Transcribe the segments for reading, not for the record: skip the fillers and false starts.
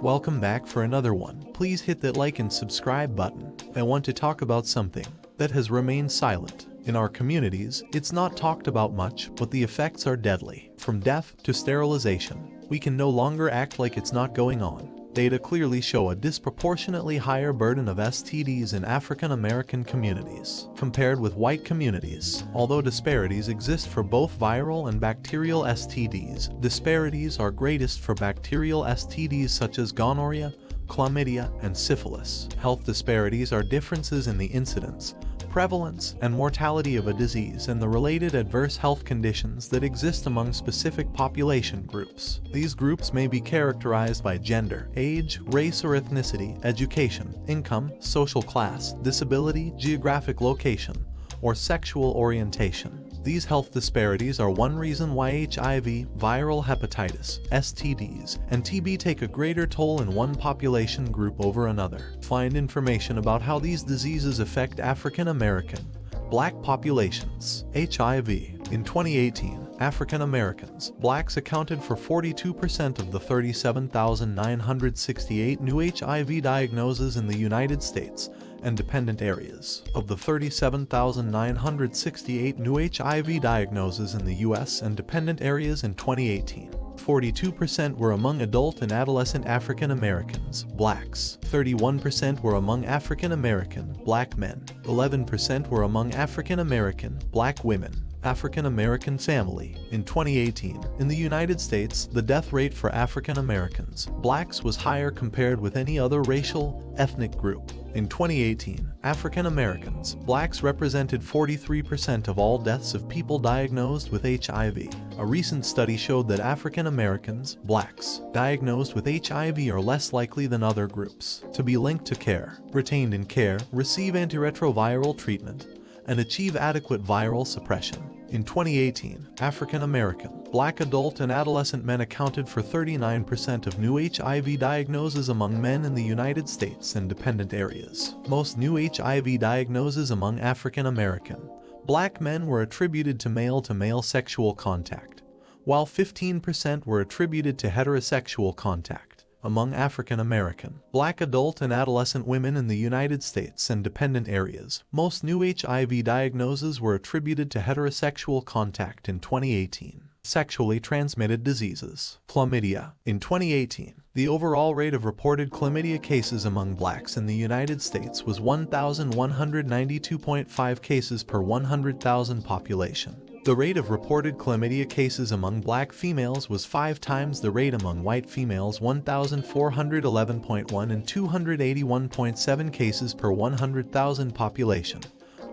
Welcome back for another one. Please hit that like and subscribe button. I want to talk about something that has remained silent. In our communities, it's not talked about much, but the effects are deadly. From death to sterilization, we can no longer act like it's not going on. Data clearly show a disproportionately higher burden of STDs in African American communities compared with white communities. Although disparities exist for both viral and bacterial STDs, disparities are greatest for bacterial STDs such as gonorrhea, chlamydia, and syphilis. Health disparities are differences in the incidence, prevalence, and mortality of a disease and the related adverse health conditions that exist among specific population groups. These groups may be characterized by gender, age, race or ethnicity, education, income, social class, disability, geographic location, or sexual orientation. These health disparities are one reason why HIV, viral hepatitis, STDs, and TB take a greater toll in one population group over another. Find information about how these diseases affect African American, Black populations. HIV. In 2018, African Americans, Blacks accounted for 42% of the 37,968 new HIV diagnoses in the United States and dependent areas. Of the 37,968 new HIV diagnoses in the U.S. and dependent areas in 2018, 42% were among adult and adolescent African Americans, Blacks. 31% were among African American, Black men. 11% were among African American, Black women. African American family. In 2018, in the United States, the death rate for African Americans, Blacks was higher compared with any other racial, ethnic group. In 2018, African Americans, Blacks represented 43% of all deaths of people diagnosed with HIV. A recent study showed that African Americans, Blacks, diagnosed with HIV are less likely than other groups to be linked to care, retained in care, receive antiretroviral treatment, and achieve adequate viral suppression. In 2018, African American, Black adult and adolescent men accounted for 39% of new HIV diagnoses among men in the United States and dependent areas. Most new HIV diagnoses among African American, Black men were attributed to male-to-male sexual contact, while 15% were attributed to heterosexual contact. Among African American, Black adult and adolescent women in the United States and dependent areas, most new HIV diagnoses were attributed to heterosexual contact in 2018. Sexually transmitted diseases. Chlamydia. In 2018, the overall rate of reported chlamydia cases among Blacks in the United States was 1,192.5 cases per 100,000 population. The rate of reported chlamydia cases among Black females was 5 times the rate among white females, 1,411.1 and 281.7 cases per 100,000 population,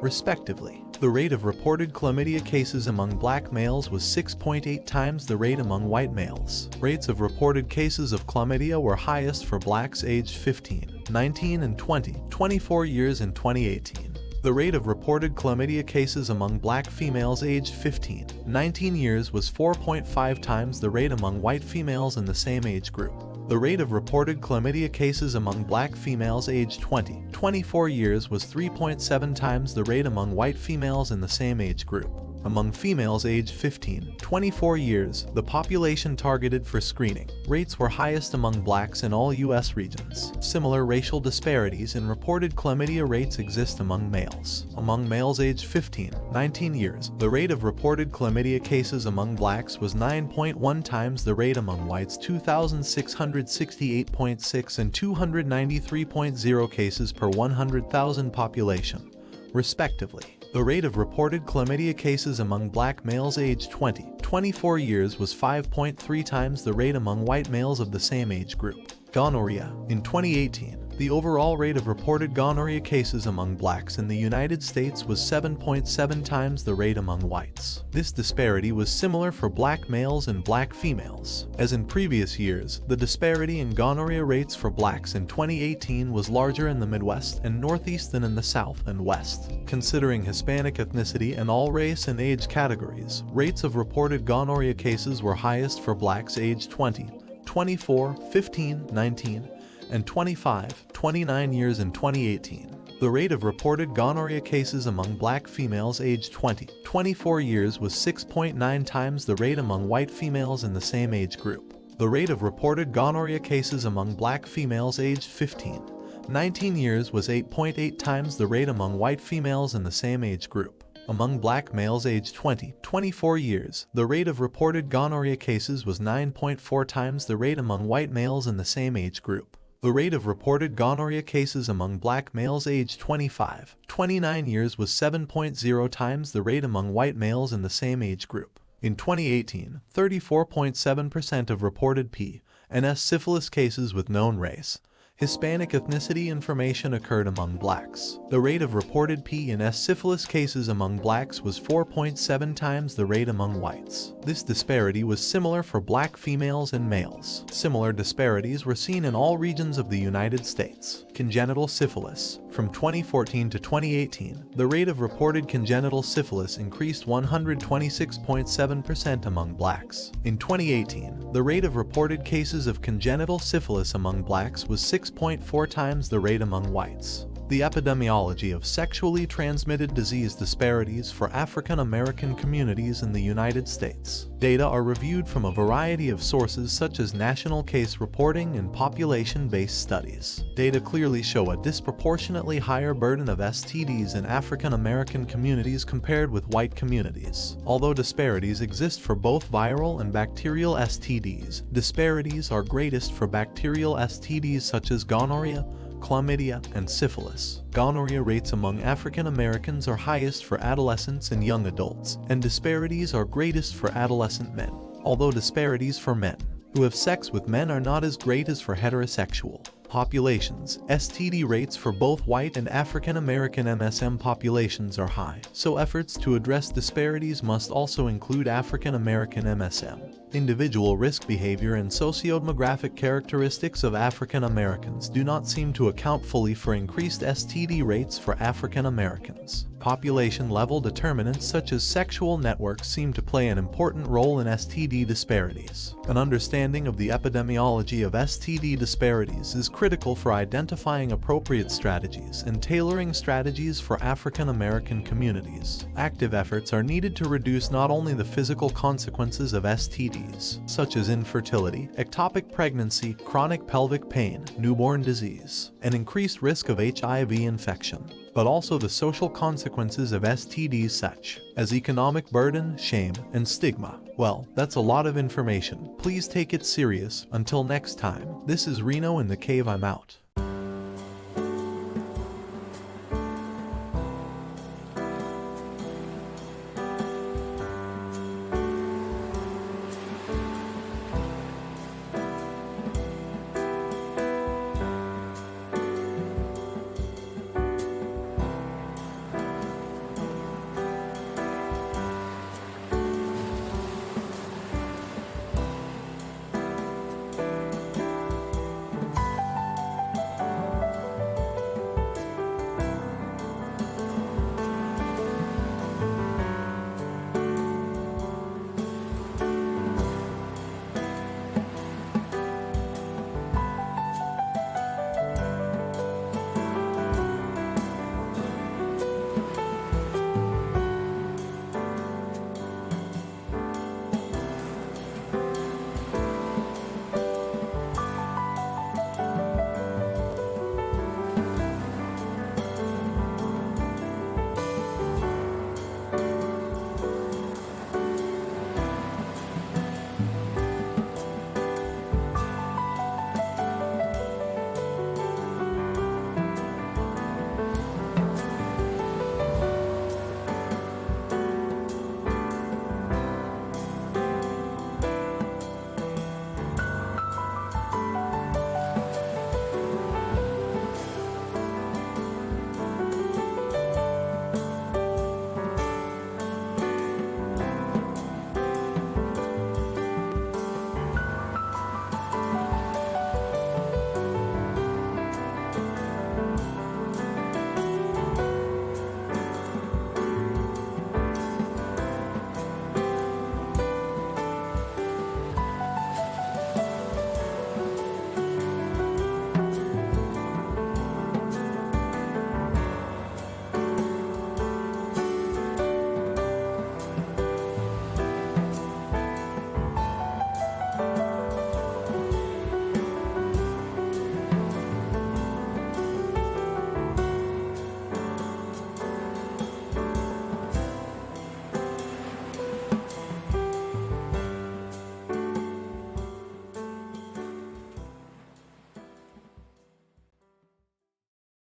respectively. The rate of reported chlamydia cases among Black males was 6.8 times the rate among white males. Rates of reported cases of chlamydia were highest for Blacks aged 15, 19 and 24 years in 2018. The rate of reported chlamydia cases among Black females aged 15, 19 years was 4.5 times the rate among white females in the same age group. The rate of reported chlamydia cases among Black females aged 20, 24 years was 3.7 times the rate among white females in the same age group. Among females aged 15, 24 years, the population targeted for screening, rates were highest among Blacks in all U.S. regions. Similar racial disparities in reported chlamydia rates exist among males. Among males aged 15, 19 years, the rate of reported chlamydia cases among Blacks was 9.1 times the rate among whites, 2,668.6 and 293.0 cases per 100,000 population, respectively. The rate of reported chlamydia cases among Black males aged 20, 24 years was 5.3 times the rate among white males of the same age group. Gonorrhea. In 2018, the overall rate of reported gonorrhea cases among Blacks in the United States was 7.7 times the rate among whites. This disparity was similar for Black males and Black females. As in previous years, the disparity in gonorrhea rates for Blacks in 2018 was larger in the Midwest and Northeast than in the South and West. Considering Hispanic ethnicity and all race and age categories, rates of reported gonorrhea cases were highest for Blacks aged 20, 24, 15, 19, and 25, 29 years in 2018. The rate of reported gonorrhea cases among Black females aged 20, 24 years was 6.9 times the rate among white females in the same age group. The rate of reported gonorrhea cases among black females aged 15-19 years was 8.8 times the rate among white females in the same age group. Among black males aged 20-24 years, the rate of reported gonorrhea cases was 9.4 times the rate among white males in the same age group. The rate of reported gonorrhea cases among black males aged 25-29 years was 7.0 times the rate among white males in the same age group. In 2018, 34.7% of reported P and S syphilis cases with known race, Hispanic ethnicity information occurred among blacks. The rate of reported P and S syphilis cases among blacks was 4.7 times the rate among whites. This disparity was similar for black females and males. Similar disparities were seen in all regions of the United States. Congenital syphilis. From 2014 to 2018, the rate of reported congenital syphilis increased 126.7% among blacks. In 2018, the rate of reported cases of congenital syphilis among blacks was 6.4 times the rate among whites. The epidemiology of sexually transmitted disease disparities for African American communities in the United States. Data are reviewed from a variety of sources such as national case reporting and population-based studies. Data clearly show a disproportionately higher burden of STDs in African American communities compared with white communities. Although disparities exist for both viral and bacterial STDs, disparities are greatest for bacterial STDs such as gonorrhea, chlamydia, and syphilis. Gonorrhea rates among African Americans are highest for adolescents and young adults, and disparities are greatest for adolescent men, although disparities for men who have sex with men are not as great as for heterosexual populations. STD rates for both white and African American MSM populations are high, so efforts to address disparities must also include African American MSM. Individual risk behavior and socio-demographic characteristics of African Americans do not seem to account fully for increased STD rates for African Americans. Population-level determinants such as sexual networks seem to play an important role in STD disparities. An understanding of the epidemiology of STD disparities is critical for identifying appropriate strategies and tailoring strategies for African American communities. Active efforts are needed to reduce not only the physical consequences of STDs, such as infertility, ectopic pregnancy, chronic pelvic pain, newborn disease, and increased risk of HIV infection, but also the social consequences of STDs such as economic burden, shame, and stigma. Well, that's a lot of information. Please take it serious. Until next time, this is Reno in the Cave. I'm out.